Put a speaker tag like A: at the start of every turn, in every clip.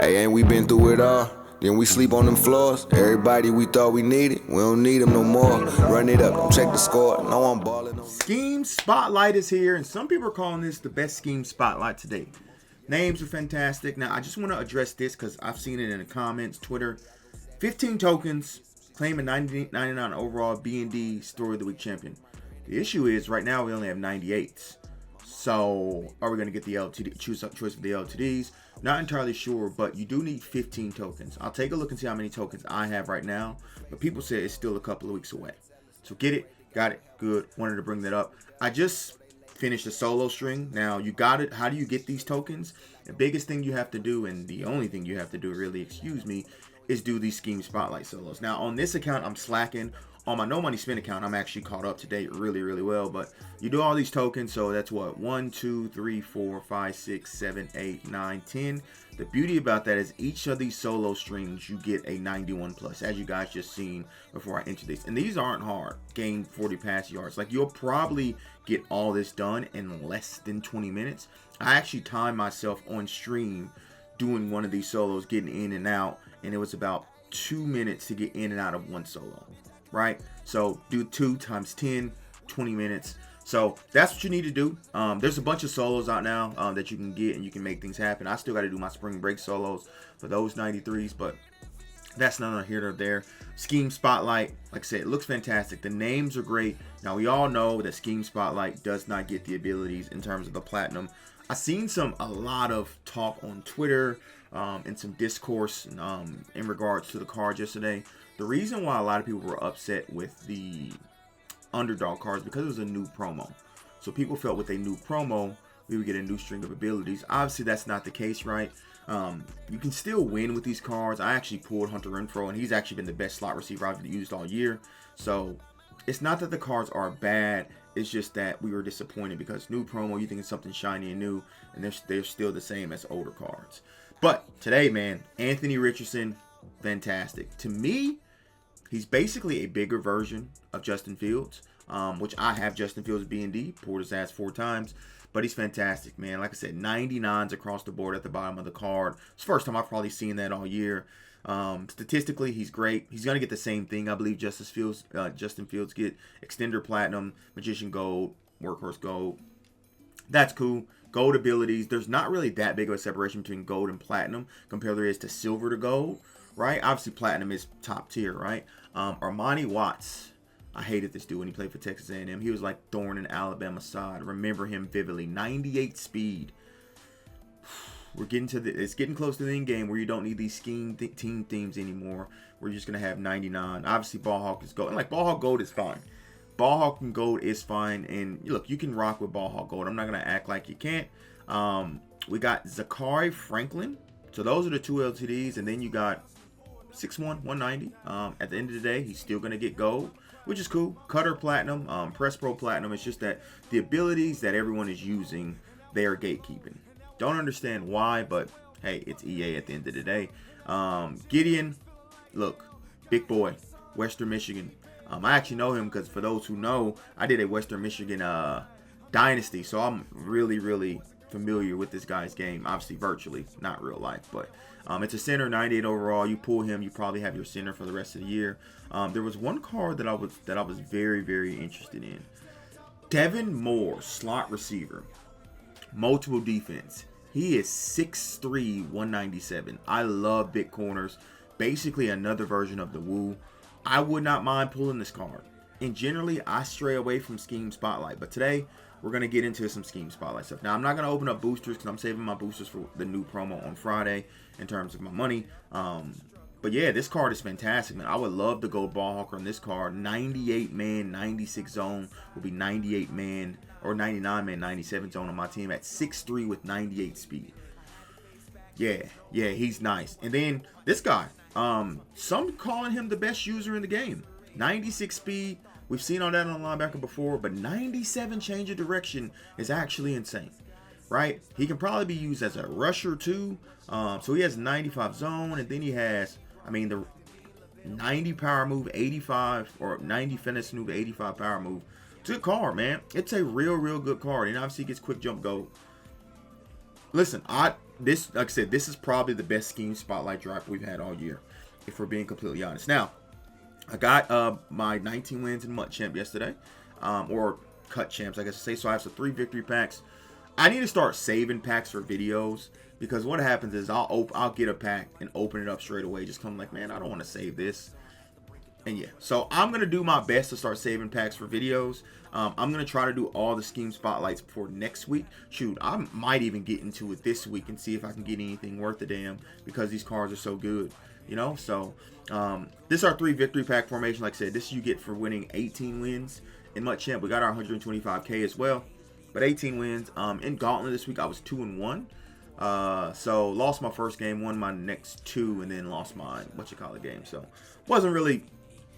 A: Hey, ain't we been through it all? Then we sleep on them floors. Everybody we thought we needed, we don't need them no more. Run it up, don't check the score. No, I'm balling.
B: Scheme Spotlight is here, and some people are calling this the best Scheme Spotlight today. Names are fantastic. Now, I just want to address this because I've seen it in the comments, Twitter. 15 tokens, claiming 99 overall B&D Story of the Week champion. The issue is, right now, we only have 98s. So, are we going to get the LTD, choice for the LTDs? Not entirely sure, but you do need 15 tokens. I'll take a look and see how many tokens I have right now. But people say it's still a couple of weeks away. So get it, got it, good. Wanted to bring that up. I just finished a solo string. Now, you got it. How do you get these tokens? The biggest thing you have to do, and the only thing you have to do, really, is do these Scheme Spotlight solos. Now, on this account, I'm slacking. On my No Money Spin account, I'm actually caught up to date really, really well. But you do all these tokens, so that's what? 1, 2, 3, 4, 5, 6, 7, 8, 9, 10. The beauty about that is each of these solo streams, you get a 91 plus, as you guys just seen before I entered these. And these aren't hard. Gain 40 pass yards. Like, you'll probably get all this done in less than 20 minutes. I actually timed myself on stream doing one of these solos, getting in and out, and it was about 2 minutes to get in and out of one solo. Right? So do 2 times 10, 20 minutes. So that's what you need to do. There's a bunch of solos out now that you can get and you can make things happen. I still got to do my spring break solos for those 93s, but that's not here or there. Scheme Spotlight, like I said, it looks fantastic. The names are great. Now, we all know that Scheme Spotlight does not get the abilities in terms of the platinum. I've seen a lot of talk on Twitter and some discourse in regards to the cards yesterday. The reason why a lot of people were upset with the underdog cards because it was a new promo. So people felt with a new promo, we would get a new string of abilities. Obviously, that's not the case, right? You can still win with these cards. I actually pulled Hunter Renfro, and he's actually been the best slot receiver I've used all year. So it's not that the cards are bad. It's just that we were disappointed because new promo, you think it's something shiny and new, and they're still the same as older cards. But today, man, Anthony Richardson, fantastic. To me, he's basically a bigger version of Justin Fields, which I have Justin Fields B&D, poured his ass 4 times, but he's fantastic, man. Like I said, 99s across the board at the bottom of the card. It's the first time I've probably seen that all year. Statistically, he's great. He's going to get the same thing, I believe, Justin Fields get. Extender Platinum, Magician Gold, Workhorse Gold. That's cool. Gold abilities. There's not really that big of a separation between gold and platinum compared there is to silver to gold, right? Obviously, platinum is top tier, right? Armani Watts. I hated this dude when he played for Texas A&M. He was like thorn in Alabama's side. Remember him vividly. 98 speed. We're getting to it's getting close to the end game where you don't need these scheme team themes anymore. We're just gonna have 99. Obviously, Ball Hawk is gold, and like Ball Hawk Gold is fine. Ball Hawk and Gold is fine, and look, you can rock with Ball Hawk Gold. I'm not gonna act like you can't. We got Zachary Franklin. So those are the 2 LTDs, and then you got 6'1", 190. At the end of the day, he's still gonna get gold, which is cool. Cutter Platinum, Press Pro Platinum. It's just that the abilities that everyone is using, they are gatekeeping. Don't understand why, but hey, it's EA at the end of the day. Gideon, look, big boy, Western Michigan. I actually know him because for those who know, I did a Western Michigan dynasty, so I'm really, really familiar with this guy's game. Obviously, virtually, not real life, but it's a center, 98 overall. You pull him, you probably have your center for the rest of the year. There was one card that I was very, very interested in. Devin Moore, slot receiver, multiple defense. He is 6'3", 197. I love big corners. Basically another version of the Woo. I would not mind pulling this card. And generally, I stray away from Scheme Spotlight. But today, we're going to get into some Scheme Spotlight stuff. Now, I'm not going to open up boosters because I'm saving my boosters for the new promo on Friday in terms of my money. But yeah, this card is fantastic, man. I would love to go Ball Hawker on this card. 98-man, 96 zone will be 98-man. Or 99-man, 97 zone on my team at 6'3" with 98 speed. Yeah, he's nice. And then this guy, some calling him the best user in the game. 96 speed. We've seen all that on linebacker before, but 97 change of direction is actually insane, right? He can probably be used as a rusher too. So he has 95 zone, and then he has, the 90 power move, 85, or 90 finesse move, 85 power move. Good card, man. It's a real good card. And obviously he gets quick jump gold. Listen, this, like I said, this is probably the best scheme spotlight drop we've had all year, if we're being completely honest. Now, I got my 19 wins in MUT champ yesterday, or cut champs, I guess to say. So I have some 3 victory packs. I need to start saving packs for videos, because what happens is I'll get a pack and open it up straight away. Just come like, man, I don't want to save this. And yeah, so I'm going to do my best to start saving packs for videos. I'm going to try to do all the scheme spotlights before next week. Shoot, I might even get into it this week and see if I can get anything worth a damn, because these cards are so good, you know. So this is our 3 victory pack formation. Like I said, this you get for winning 18 wins in MUT champ. We got our 125k as well, but 18 wins. In Gauntlet this week I was 2-1. So lost my first game, won my next 2, and then lost my game. So wasn't really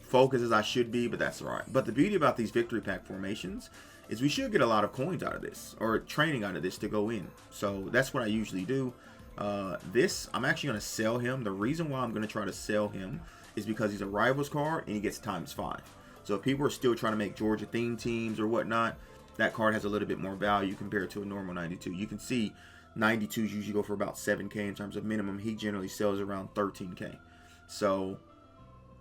B: focused as I should be, but that's all right. But the beauty about these victory pack formations is we should get a lot of coins out of this, or training out of this to go in. So that's what I usually do. This, I'm actually going to sell him. The reason why I'm going to try to sell him is because he's a rivals card and he gets ×5. So if people are still trying to make Georgia themed teams or whatnot, that card has a little bit more value compared to a normal 92. You can see 92s usually go for about 7k in terms of minimum. He generally sells around 13k. So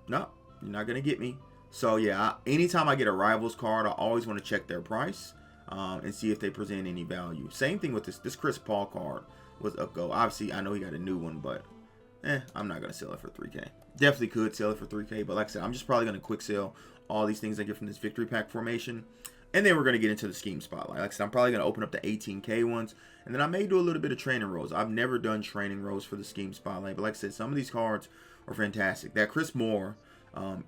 B: no, you're not gonna get me. So yeah, anytime I get a rivals card, I always want to check their price and see if they present any value. Same thing with this Chris Paul card was up go. Obviously I know he got a new one, but I'm not gonna sell it for 3k. Definitely could sell it for 3k, but like I said, I'm just probably gonna quick sell all these things I get from this victory pack formation. And then we're going to get into the scheme spotlight. Like I said, I'm probably going to open up the 18k ones. And then I may do a little bit of training rolls. I've never done training rolls for the scheme spotlight. But like I said, some of these cards are fantastic. That Chris Moore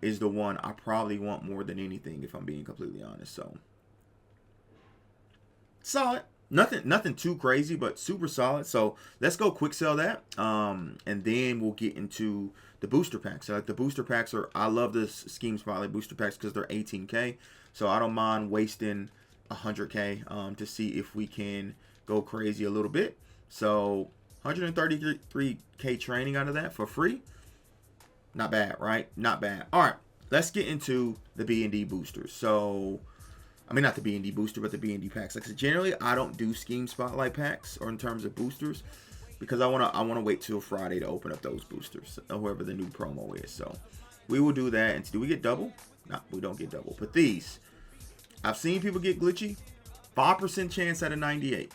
B: is the one I probably want more than anything, if I'm being completely honest. So, solid. Nothing too crazy, but super solid. So, let's go quick sell that. And then we'll get into the booster packs. So, like the booster packs I love this scheme spotlight booster packs because they're 18k. So I don't mind wasting 100k to see if we can go crazy a little bit. So 133k training out of that for free. Not bad, right? Not bad. All right, let's get into the B&D boosters. So, I mean, not the B&D booster, but the B&D packs. Like I said, generally, I don't do scheme spotlight packs or in terms of boosters, because I wanna wait till Friday to open up those boosters, whoever the new promo is. So we will do that. And do we get double? No, we don't get double. But these, I've seen people get glitchy. 5% chance out of 98.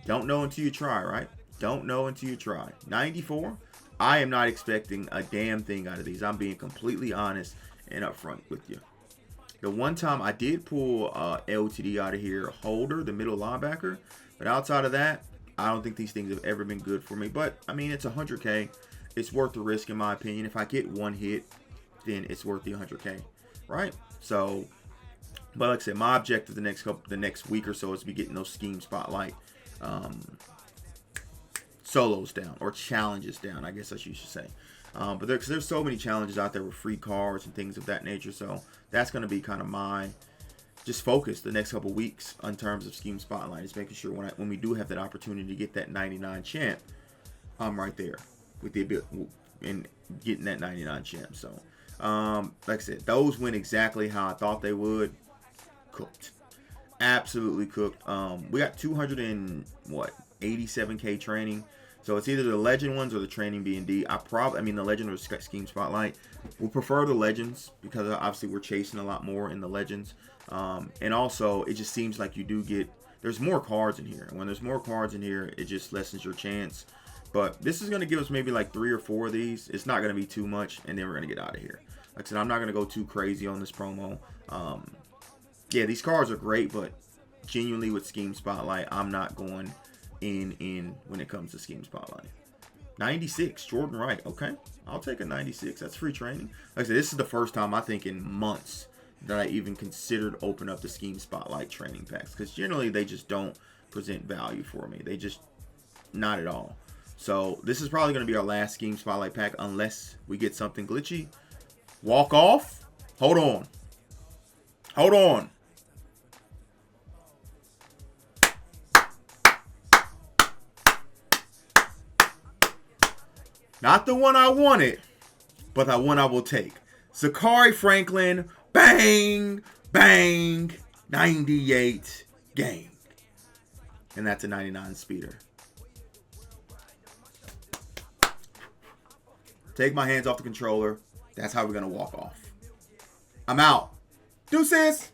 B: Don't know until you try, right? Don't know until you try. 94, I am not expecting a damn thing out of these. I'm being completely honest and upfront with you. The one time I did pull LTD out of here, Holder, the middle linebacker. But outside of that, I don't think these things have ever been good for me. But, I mean, it's 100k. It's worth the risk, in my opinion. If I get one hit, then it's worth the 100k, right? So, but like I said, my objective the next week or so is to be getting those scheme spotlight solos down, or challenges down, I guess I should say. But there's so many challenges out there with free cards and things of that nature. So that's going to be kind of my just focus the next couple weeks in terms of scheme spotlight, is making sure when we do have that opportunity to get that 99 champ, I'm right there with the ability and getting that 99 champ. So like I said, those went exactly how I thought they would. Cooked, absolutely cooked. We got 287k training. So it's either the legend ones or the training B&D. I mean the legend or scheme spotlight. We'll prefer the legends because obviously we're chasing a lot more in the legends. And also it just seems like you do get, there's more cards in here. When there's more cards in here, it just lessens your chance. But this is going to give us maybe like 3 or 4 of these. It's not going to be too much, and then we're going to get out of here. Like I said, I'm not going to go too crazy on this promo. Yeah, these cards are great, but genuinely with Scheme Spotlight, I'm not going in when it comes to Scheme Spotlight. 96, Jordan Wright. Okay, I'll take a 96. That's free training. Like I said, this is the first time I think in months that I even considered open up the Scheme Spotlight training packs, because generally they just don't present value for me. They just, not at all. So this is probably going to be our last Scheme Spotlight pack unless we get something glitchy. Walk off. Hold on. Hold on. Not the one I wanted, but the one I will take. Zachary Franklin. Bang. Bang. 98 game. and that's a 99 speeder. Take my hands off the controller. That's how we're going to walk off. I'm out. Deuces!